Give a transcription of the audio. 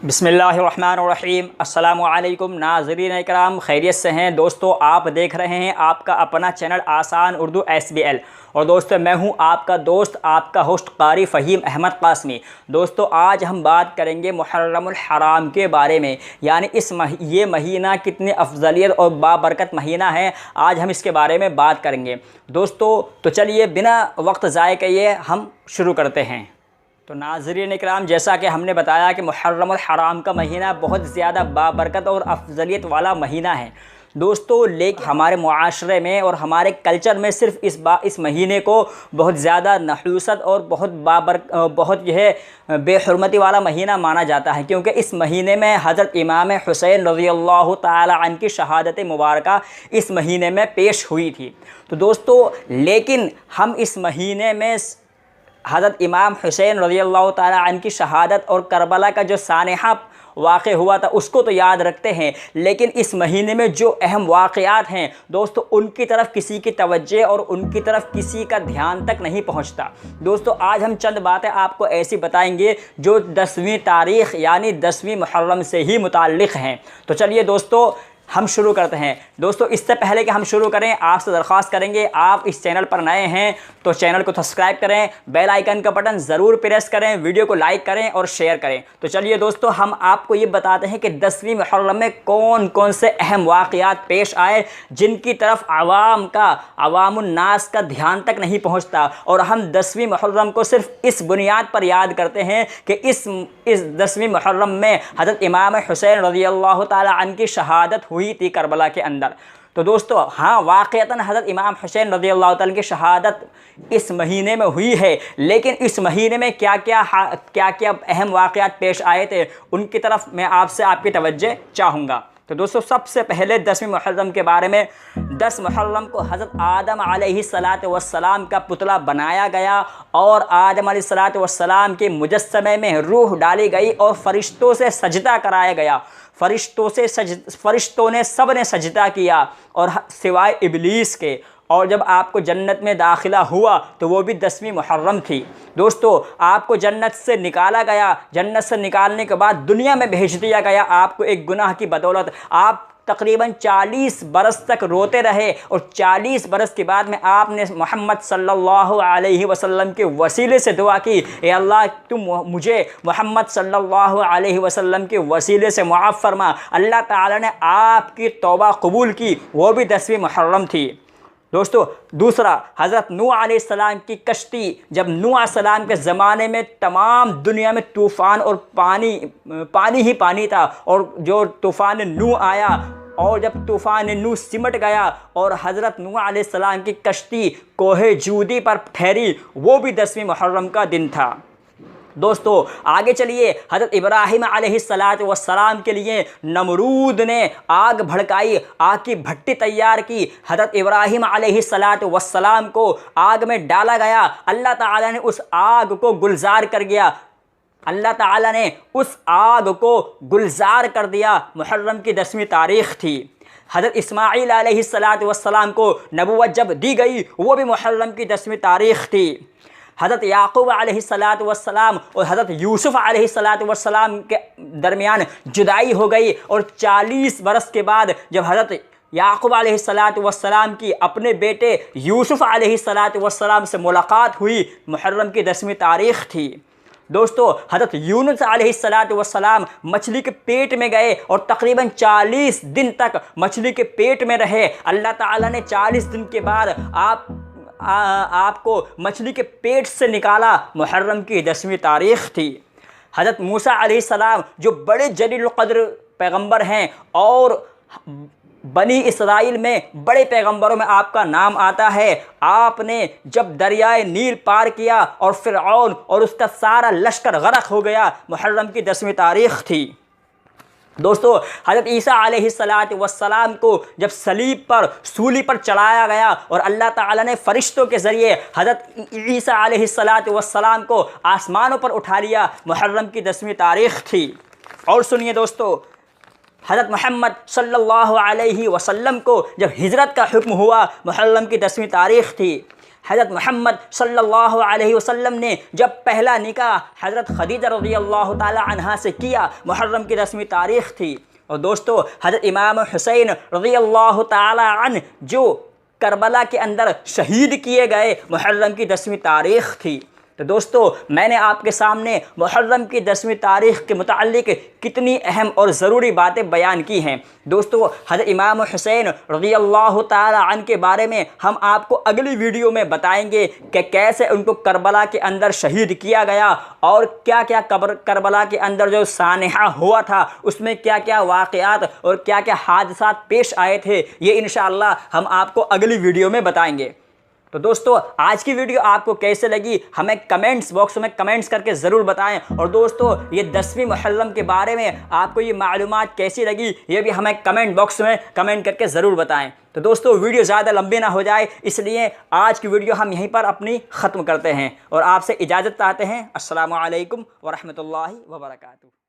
बिस्मिल्लाहिर्रहमानिर्रहीम। अस्सलामुअलैकुम नाज़रीन इकराम, खैरियत से हैं दोस्तों। आप देख रहे हैं आपका अपना चैनल आसान उर्दू SBL। और दोस्तों मैं हूं आपका दोस्त, आपका होस्ट कारी फ़हीम अहमद कासमी। दोस्तों आज हम बात करेंगे मुहर्रमुल हराम के बारे में, यानी ये महीना कितनी अफजलियत और बाबरकत महीना है, आज हम इसके बारे में बात करेंगे दोस्तों। तो चलिए बिना वक्त ज़ाय किए हम शुरू करते हैं। तो नाज़रीन इकराम, जैसा कि हमने बताया कि मुहर्रमुल हराम का महीना बहुत ज़्यादा बाबरकत और अफजलियत वाला महीना है दोस्तों। लेकिन हमारे मुआशरे में और हमारे कल्चर में सिर्फ इस महीने को बहुत ज़्यादा नहूसत और बहुत यह बेहुरमती वाला महीना माना जाता है, क्योंकि इस महीने में हज़रत इमाम हुसैन रज़ियल्लाहु ताला अन्हु की शहादत मुबारका इस महीने में पेश हुई थी। तो दोस्तों लेकिन हम इस महीने में हज़रत इमाम हुसैन रज़ियल्लाहु ताला अन्हु की शहादत और करबला का जो सानहा वाक़या हुआ था उसको तो याद रखते हैं, लेकिन इस महीने में जो अहम वाक़यात हैं दोस्तों उनकी तरफ किसी की तवज्जो और उनकी तरफ किसी का ध्यान तक नहीं पहुंचता। दोस्तों आज हम चंद बातें आपको ऐसी बताएंगे जो 10वीं तारीख़ यानी 10वीं मुहर्रम से ही मुताल्लिक़ हैं। तो चलिए दोस्तों हम शुरू करते हैं। दोस्तों इससे पहले कि हम शुरू करें, आपसे दरख्वास्त करेंगे, आप इस चैनल पर नए हैं तो चैनल को सब्सक्राइब करें, बेल आइकन का बटन ज़रूर प्रेस करें, वीडियो को लाइक करें और शेयर करें। तो चलिए दोस्तों हम आपको ये बताते हैं कि 10वीं मुहर्रम में कौन कौन से अहम वाक़यात पेश आए जिनकी तरफ अवामुन्नास का ध्यान तक नहीं पहुँचता। और हम 10वीं मुहर्रम को सिर्फ इस बुनियाद पर याद करते हैं कि इस 10वीं मुहर्रम में हज़रत इमाम हुसैन रज़ियल्लाहु ताला अन्हु की शहादत हुई थी करबला के अंदर। तो दोस्तों हाँ, वाक़तन हज़रत इमाम हुसैन रज़ियल्लाहु ताला की शहादत इस महीने में हुई है, लेकिन इस महीने में क्या क्या अहम वाक़यात पेश आए थे उनकी तरफ मैं आपसे आपकी तवज्जो चाहूँगा। तो दोस्तों सबसे पहले 10वीं मुहर्रम के बारे में। 10 मुहर्रम को हज़रत आदम अलैहिस्सलातु वस्सलाम का पुतला बनाया गया और आदम अलैहिस्सलातु वस्सलाम के मुजस्समे में रूह डाली गई और फरिश्तों से सजदा कराया गया। फरिश्तों ने सब ने सजदा किया और सिवाय इबलीस के। और जब आपको जन्नत में दाखिला हुआ तो वो भी 10वीं मुहर्रम थी। दोस्तों आपको जन्नत से निकाला गया, जन्नत से निकालने के बाद दुनिया में भेज दिया गया आपको एक गुनाह की बदौलत। आप तकरीबन 40 बरस तक रोते रहे और 40 बरस के बाद में आपने मोहम्मद सल्लल्लाहु अलैहि वसल्लम के वसीले से दुआ की, ए अल्लाह तुम मुझे मोहम्मद सल्लल्लाहु अलैहि वसल्लम के वसीले से मुआफ़ फरमा। अल्लाह ताला ने आपकी तौबा कबूल की, वो भी 10वीं मुहर्रम थी। दोस्तों दूसरा, हज़रत नूह अलैहिस्सलाम की कश्ती। जब नूह अलैहिस्सलाम के ज़माने में तमाम दुनिया में तूफ़ान और पानी ही पानी था, और जो तूफ़ान नूह आया और जब तूफ़ान नूह सिमट गया और हज़रत नूह अलैहिस्सलाम की कश्ती कोहे जूदी पर ठहरी, वो भी 10वीं मुहर्रम का दिन था। दोस्तों आगे चलिए, हज़रत इब्राहीम अलैहिस्सलातु वस्सलाम के लिए नमरूद ने आग भड़काई, आग की भट्टी तैयार की। हज़रत इब्राहीम अलैहिस्सलातु वस्सलाम को आग में डाला गया, अल्लाह ताला ने उस आग को गुलजार कर दिया। अल्लाह ताला ने उस आग को गुलजार कर दिया। मुहर्रम की 10वीं तारीख़ थी। हज़रत इस्माईल अलैहिस्सलातु वस्सलाम को नबूवत जब दी गई वो भी मुहर्रम की 10वीं तारीख़ थी। हज़रत याक़ूब अलैहिस्सलातु वस्सलाम और हज़रत यूसुफ़ अलैहिस्सलातु वस्सलाम के दरमियान जुदाई हो गई और 40 बरस के बाद जब हज़रत याक़ूब अलैहिस्सलातु वस्सलाम की अपने बेटे यूसुफ़ अलैहिस्सलातु वस्सलाम से मुलाकात हुई, मुहर्रम की 10वीं तारीख़ थी। दोस्तों हज़रत यूनुस अलैहिस्सलातु वस्सलाम मछली के पेट में गए और तकरीबन 40 दिन तक मछली के पेट में रहे। अल्लाह ताला ने 40 दिन के बाद आपको मछली के पेट से निकाला, मुहर्रम की 10वीं तारीख़ थी। हज़रत मूसा अलैहिस्सलाम जो बड़े जलील क़द्र पैगंबर हैं और बनी इसराइल में बड़े पैगंबरों में आपका नाम आता है, आपने जब दरियाए नील पार किया और फ़िरऔन और उसका सारा लश्कर गरक हो गया, मुहर्रम की 10वीं तारीख़ थी। दोस्तों हज़रत ईसा अलैहिस्सलातु वस्सलाम को जब सलीब पर सूली पर चढ़ाया गया और अल्लाह ताला ने फ़रिश्तों के ज़रिए हज़रत ईसा अलैहिस्सलातु वस्सलाम को आसमानों पर उठा लिया, मुहर्रम की 10वीं तारीख़ थी। और सुनिए दोस्तों, हज़रत मोहम्मद सल्लल्लाहु अलैहि वसल्लम को जब हिजरत का हुक्म हुआ, मुहर्रम की 10वीं तारीख़ थी। हज़रत मोहम्मद सल्लल्लाहु अलैहि वसल्लम ने जब पहला निकाह हज़रत खदीजा रज़ियल्लाहु ताला अन्हा से किया, मुहर्रम की 10वीं तारीख़ थी। और दोस्तों हज़रत इमाम हुसैन रज़ियल्लाहु ताला अन्हु जो करबला के अंदर शहीद किए गए, मुहर्रम की 10वीं तारीख़ थी। तो दोस्तों मैंने आपके सामने मुहर्रम की 10वीं तारीख़ के मुताल्लिक कितनी अहम और ज़रूरी बातें बयान की हैं। दोस्तों हज़रत इमाम हुसैन रज़ियल्लाहु ताला अन्हु के बारे में हम आपको अगली वीडियो में बताएंगे कि कैसे उनको करबला के अंदर शहीद किया गया और क्या क्या करबला के अंदर जो सानहा हुआ था उसमें क्या क्या वाक़यात और क्या क्या हादसात पेश आए थे, ये इंशाअल्लाह हम आपको अगली वीडियो में बताएंगे। तो दोस्तों आज की वीडियो आपको कैसे लगी हमें कमेंट्स बॉक्स में कमेंट्स करके ज़रूर बताएं। और दोस्तों ये 10वीं मुहर्रम के बारे में आपको ये मालूमात कैसी लगी ये भी हमें कमेंट बॉक्स में कमेंट करके ज़रूर बताएं। तो दोस्तों वीडियो ज़्यादा लंबी ना हो जाए इसलिए आज की वीडियो हम यहीं पर अपनी ख़त्म करते हैं और आपसे इजाज़त चाहते हैं। अस्सलामु अलैकुम व रहमतुल्लाहि व बरकातुहू।